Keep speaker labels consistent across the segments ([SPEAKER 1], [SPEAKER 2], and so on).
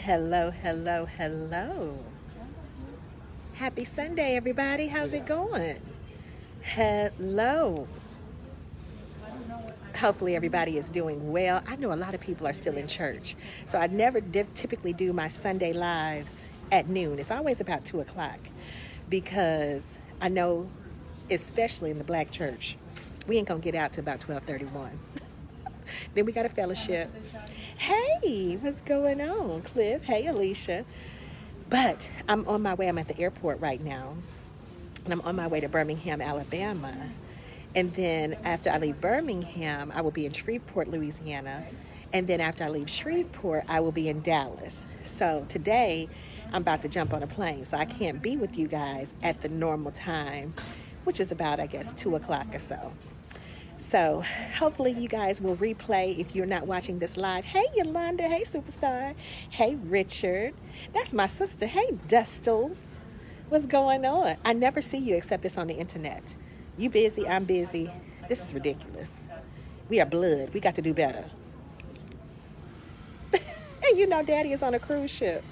[SPEAKER 1] Hello, hello, hello. Happy Sunday, everybody. How's it going? Hello. Hopefully, everybody is doing well. I know a lot of people are still in church, so I never typically do my Sunday lives at noon. It's always about 2 o'clock because I know, especially in the black church, we ain't gonna get out to about 12:31. Then we got a fellowship. Hey, what's going on, Cliff? Hey, Alicia. But I'm on my way. I'm at the airport right now, and I'm on my way to Birmingham, Alabama. And then after I leave Birmingham, I will be in Shreveport, Louisiana. And then after I leave Shreveport, I will be in Dallas. So today, I'm about to jump on a plane. So I can't be with you guys at the normal time, which is about, I guess, 2 o'clock or so. So hopefully you guys will replay if you're not watching this live. Hey, Yolanda. Hey, Superstar. Hey, Richard. That's my sister. Hey, Dustles. What's going on? I never see you except it's on the internet. You busy, I'm busy. This is ridiculous. We are blood. We got to do better. And you know Daddy is on a cruise ship.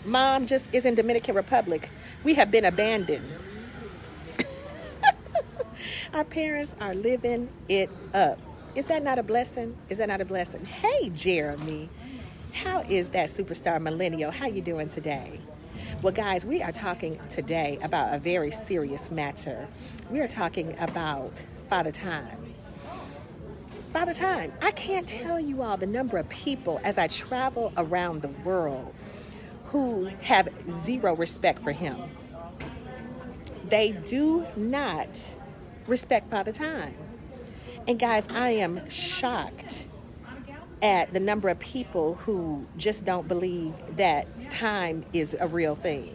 [SPEAKER 1] Mom just is in Dominican Republic. We have been abandoned. Our parents are living it up. Is that not a blessing? Is that not a blessing? Hey, Jeremy. How is that superstar millennial? How you doing today? Well, guys, we are talking today about a very serious matter. We are talking about Father Time. Father Time. I can't tell you all the number of people as I travel around the world who have zero respect for him. They do not respect Father Time. And guys, I am shocked at the number of people who just don't believe that time is a real thing.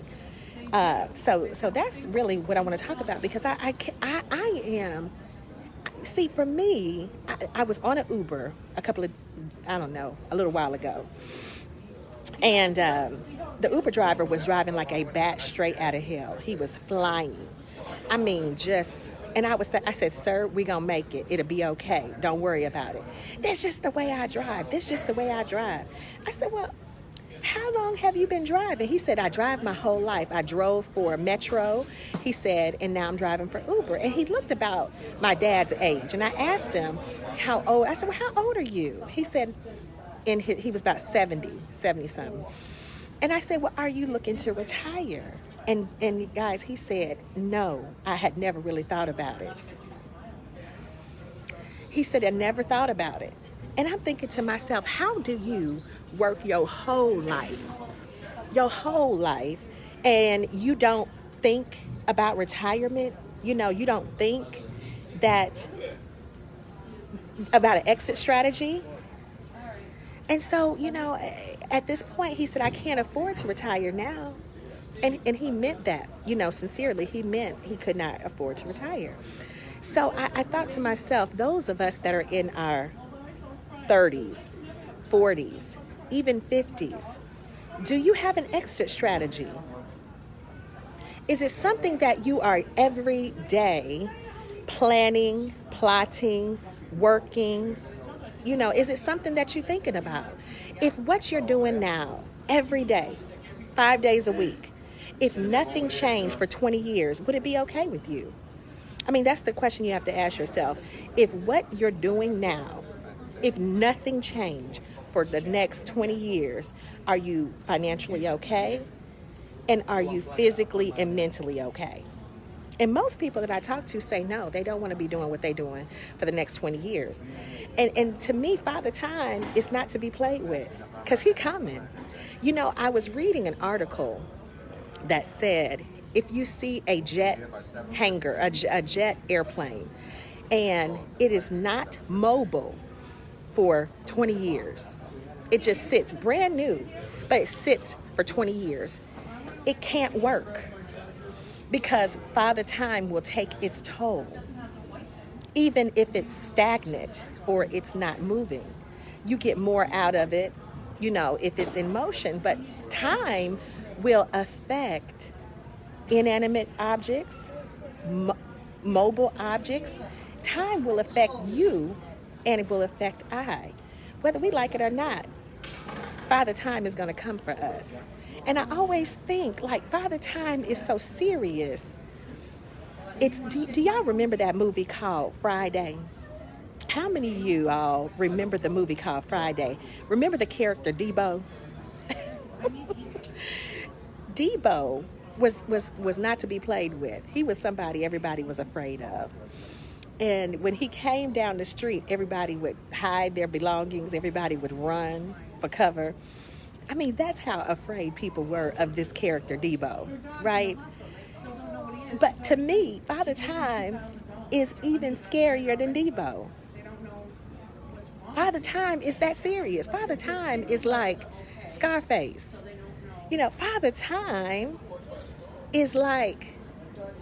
[SPEAKER 1] So that's really what I want to talk about because I am. See, for me, I was on an Uber a little while ago. And the Uber driver was driving like a bat straight out of hell. He was flying. I mean, and I said, sir, we gonna make it. It'll be okay. Don't worry about it. That's just the way I drive. That's just the way I drive. I said, well, how long have you been driving? He said, I drive my whole life. I drove for Metro, he said, and now I'm driving for Uber. And he looked about my dad's age. And I asked him how old. I said, well, how old are you? He said, he was about 70 something. And I said, well, are you looking to retire? And guys, he said, no, I had never really thought about it. He said, I never thought about it. And I'm thinking to myself, how do you work your whole life, and you don't think about retirement? You know, you don't think about an exit strategy. And so, at this point, he said, I can't afford to retire now. And he meant that, sincerely. He meant he could not afford to retire. So I thought to myself, those of us that are in our 30s, 40s, even 50s, do you have an exit strategy? Is it something that you are every day planning, plotting, working? Is it something that you're thinking about? If what you're doing now, every day, 5 days a week, if nothing changed for 20 years, would it be okay with you? I mean, that's the question you have to ask yourself. If what you're doing now, if nothing changed for the next 20 years, are you financially okay? And are you physically and mentally okay? And most people that I talk to say no, they don't want to be doing what they're doing for the next 20 years. And to me, Father Time is not to be played with because he's coming. I was reading an article that said, if you see a jet hangar, a jet airplane, and it is not mobile for 20 years, it just sits brand new, but it sits for 20 years, it can't work because Father Time will take its toll. Even if it's stagnant or it's not moving, you get more out of it, if it's in motion, but time will affect inanimate objects, mobile objects. Time will affect you, and it will affect I, whether we like it or not. Father Time is going to come for us. And I always think, like, Father Time is so serious. Do y'all remember that movie called Friday? How many of you all remember the movie called Friday? Remember the character Debo? Debo was not to be played with. He was somebody everybody was afraid of. And when he came down the street, everybody would hide their belongings. Everybody would run for cover. I mean, that's how afraid people were of this character, Debo, right? But to me, Father Time is even scarier than Debo. Father Time is that serious. Father Time is like Scarface. You know, Father Time is like,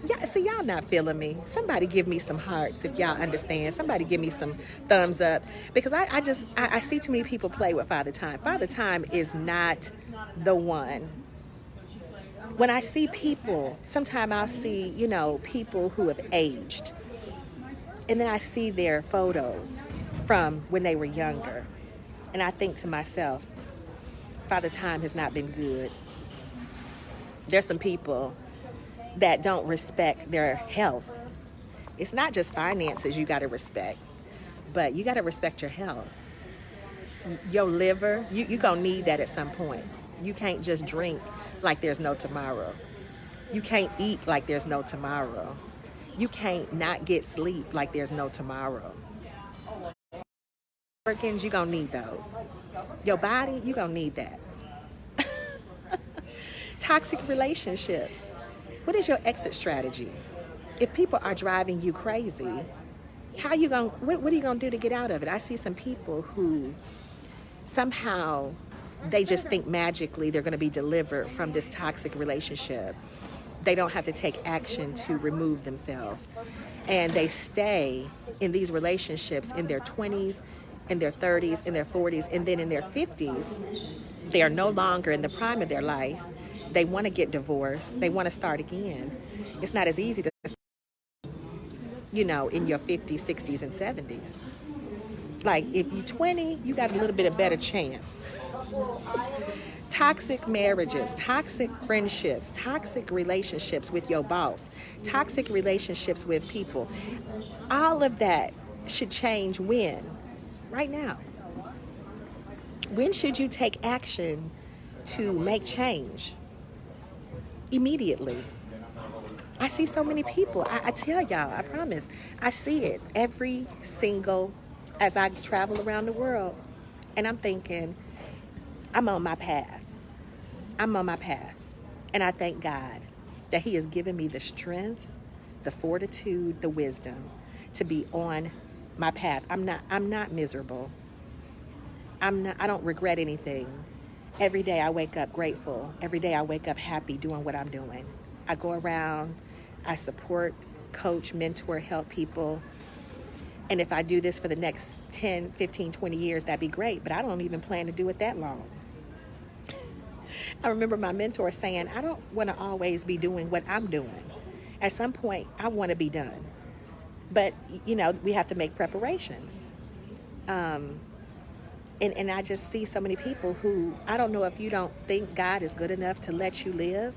[SPEAKER 1] yeah, see, y'all not feeling me. Somebody give me some hearts if y'all understand. Somebody give me some thumbs up. Because I see too many people play with Father Time. Father Time is not the one. When I see people, sometimes I'll see, you know, people who have aged. And then I see their photos from when they were younger. And I think to myself, Father Time has not been good. There's some people that don't respect their health. It's not just finances you got to respect, but you got to respect your health. Your liver, you're going to need that at some point. You can't just drink like there's no tomorrow. You can't eat like there's no tomorrow. You can't not get sleep like there's no tomorrow. You're going to need those. Your body, you're going to need that. Toxic relationships. What is your exit strategy? If people are driving you crazy, what are you going to do to get out of it? I see some people who somehow they just think magically they're going to be delivered from this toxic relationship. They don't have to take action to remove themselves. And they stay in these relationships in their 20s, in their 30s, in their 40s, and then in their 50s. They are no longer in the prime of their life. They want to get divorced. They want to start again. It's not as easy to, you know, in your 50s, 60s, and 70s. Like, if you're 20, you got a little bit of better chance. Toxic marriages, toxic friendships, toxic relationships with your boss, toxic relationships with people. All of that should change when? Right now. When should you take action to make change? Immediately. I see so many people. I tell y'all, I promise, I see it every single, as I travel around the world, and I'm thinking, I'm on my path. I'm on my path. And I thank God that He has given me the strength, the fortitude, the wisdom to be on my path. I'm not miserable. I don't regret anything. Every day I wake up grateful. Every day I wake up happy doing what I'm doing. I go around, I support, coach, mentor, help people. And if I do this for the next 10, 15, 20 years, that'd be great. But I don't even plan to do it that long. I remember my mentor saying, I don't want to always be doing what I'm doing. At some point, I want to be done. But, you know, we have to make preparations. And I just see so many people who, I don't know if you don't think God is good enough to let you live,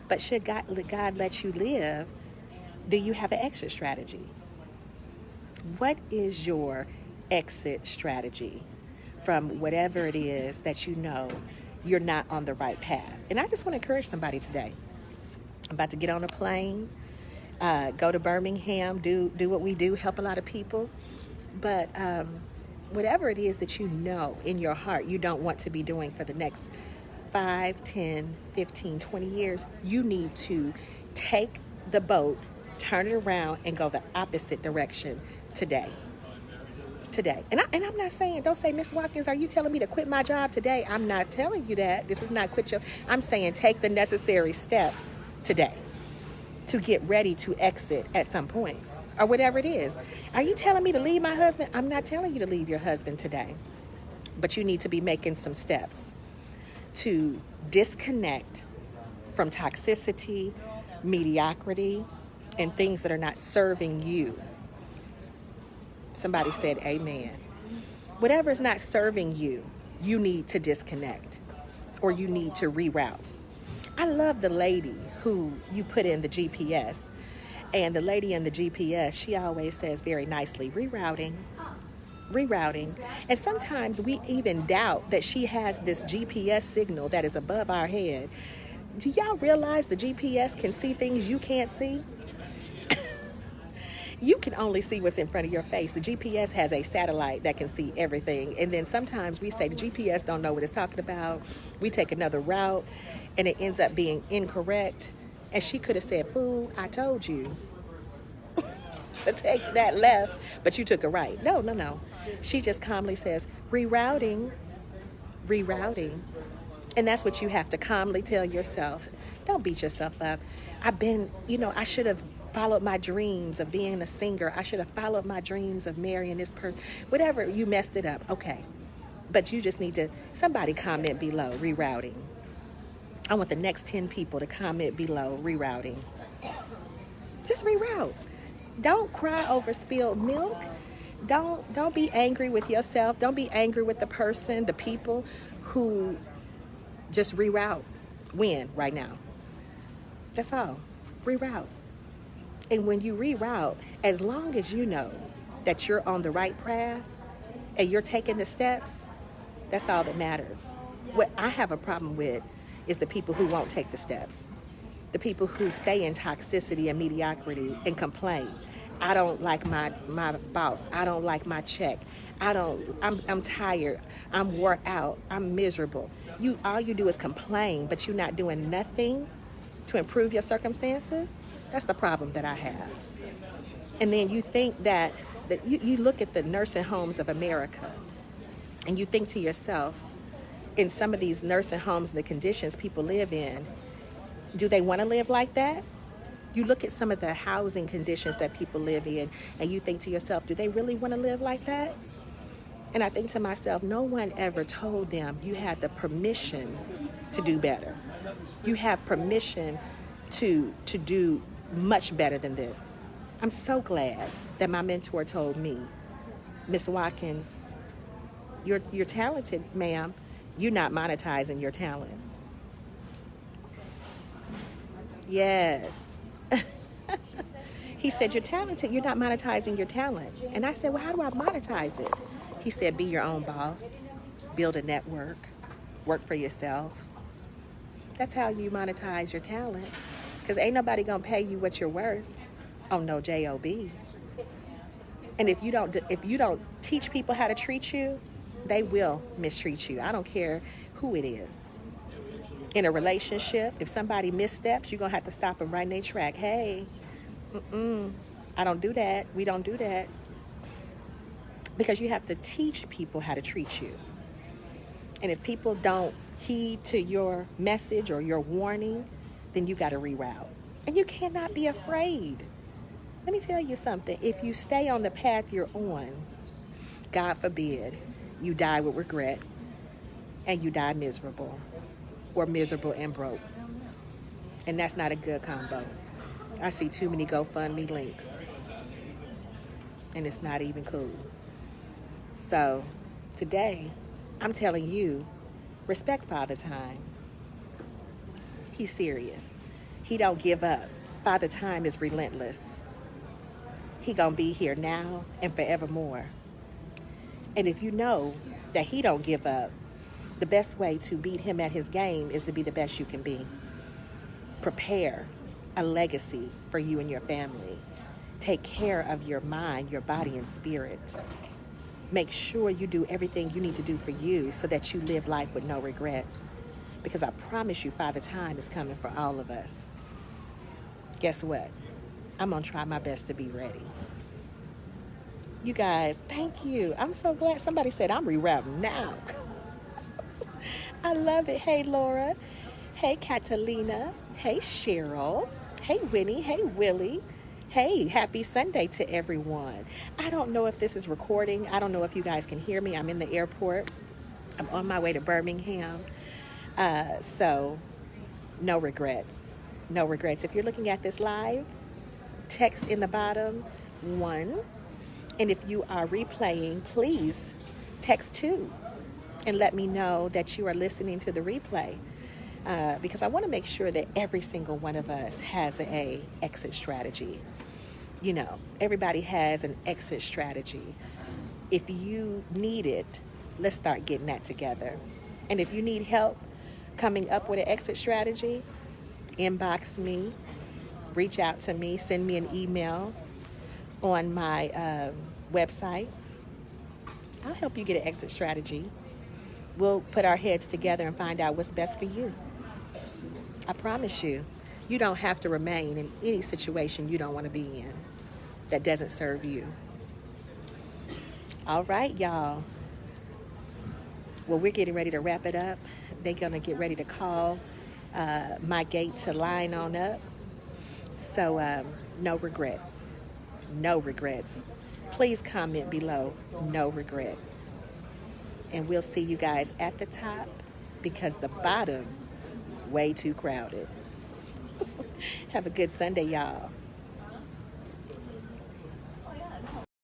[SPEAKER 1] but should God let you live, do you have an exit strategy? What is your exit strategy from whatever it is that you know you're not on the right path? And I just want to encourage somebody today. I'm about to get on a plane, go to Birmingham, do what we do, help a lot of people. But whatever it is that you know in your heart you don't want to be doing for the next 5, 10, 15, 20 years, you need to take the boat, turn it around, and go the opposite direction today. And I'm not saying, don't say, Miss Watkins, are you telling me to quit my job today? I'm not telling you that. This is not quit your, I'm saying take the necessary steps today to get ready to exit at some point, or whatever it is. Are you telling me to leave my husband? I'm not telling you to leave your husband today, but you need to be making some steps to disconnect from toxicity, mediocrity, and things that are not serving you. Somebody said amen. Whatever is not serving you, you need to disconnect or you need to reroute. I love the lady who you put in the GPS. And the lady in the GPS, she always says very nicely, rerouting, rerouting. And sometimes we even doubt that she has this GPS signal that is above our head. Do y'all realize the GPS can see things you can't see? You can only see what's in front of your face. The GPS has a satellite that can see everything. And then sometimes we say the GPS don't know what it's talking about. We take another route and it ends up being incorrect. And she could have said, fool, I told you to take that left, but you took a right. No. She just calmly says, rerouting, rerouting. And that's what you have to calmly tell yourself. Don't beat yourself up. I should have followed my dreams of being a singer. I should have followed my dreams of marrying this person. Whatever, you messed it up. Okay. But you just need to, somebody comment below, rerouting. I want the next 10 people to comment below, rerouting. Just reroute. Don't cry over spilled milk. Don't be angry with yourself. Don't be angry with the person, the people who just reroute. Win right now. That's all. Reroute. And when you reroute, as long as you know that you're on the right path and you're taking the steps, that's all that matters. What I have a problem with is the people who won't take the steps. The people who stay in toxicity and mediocrity and complain. I don't like my boss. I don't like my check. I'm tired. I'm wore out. I'm miserable. All you do is complain, but you're not doing nothing to improve your circumstances. That's the problem that I have. And then you think that you look at the nursing homes of America and you think to yourself, in some of these nursing homes and the conditions people live in, do they want to live like that? You look at some of the housing conditions that people live in and you think to yourself, do they really want to live like that? And I think to myself, no one ever told them you had the permission to do better. You have permission to do much better than this. I'm so glad that my mentor told me, Miss Watkins, you're talented, ma'am. You're not monetizing your talent. Yes. He said, you're talented. You're not monetizing your talent. And I said, well, how do I monetize it? He said, be your own boss, build a network, work for yourself. That's how you monetize your talent. Because ain't nobody going to pay you what you're worth on no job. And if you don't teach people how to treat you, they will mistreat you. I don't care who it is. In a relationship, if somebody missteps, you're going to have to stop them right in their track. Hey, I don't do that. We don't do that. Because you have to teach people how to treat you. And if people don't heed to your message or your warning, then you got to reroute. And you cannot be afraid. Let me tell you something. If you stay on the path you're on, God forbid, you die with regret and you die miserable or miserable and broke. And that's not a good combo. I see too many GoFundMe links and it's not even cool. So today, I'm telling you, respect Father Time. He's serious. He don't give up. Father Time is relentless. He gonna be here now and forevermore. And if you know that he don't give up, the best way to beat him at his game is to be the best you can be. Prepare a legacy for you and your family. Take care of your mind, your body, and spirit. Make sure you do everything you need to do for you so that you live life with no regrets. Because I promise you, Father Time is coming for all of us. Guess what? I'm going to try my best to be ready. You guys, thank you. I'm so glad somebody said I'm rerouting now. I love it. Hey, Laura. Hey, Catalina. Hey, Cheryl. Hey, Winnie. Hey, Willie. Hey, happy Sunday to everyone. I don't know if this is recording. I don't know if you guys can hear me. I'm in the airport. I'm on my way to Birmingham. So no regrets. No regrets. If you're looking at this live, text in the bottom 1. And if you are replaying, please text 2. and let me know that you are listening to the replay. Because I want to make sure that every single one of us has a exit strategy. You know, everybody has an exit strategy. If you need it, let's start getting that together. And if you need help coming up with an exit strategy, inbox me, reach out to me, send me an email on my website. I'll help you get an exit strategy. We'll put our heads together and find out what's best for you. I promise you, you don't have to remain in any situation you don't want to be in that doesn't serve you. All right, y'all. Well, we're getting ready to wrap it up. They're going to get ready to call my gate to line on up. So no regrets. No regrets. Please comment below, no regrets. And we'll see you guys at the top because the bottom, way too crowded. Have a good Sunday, y'all.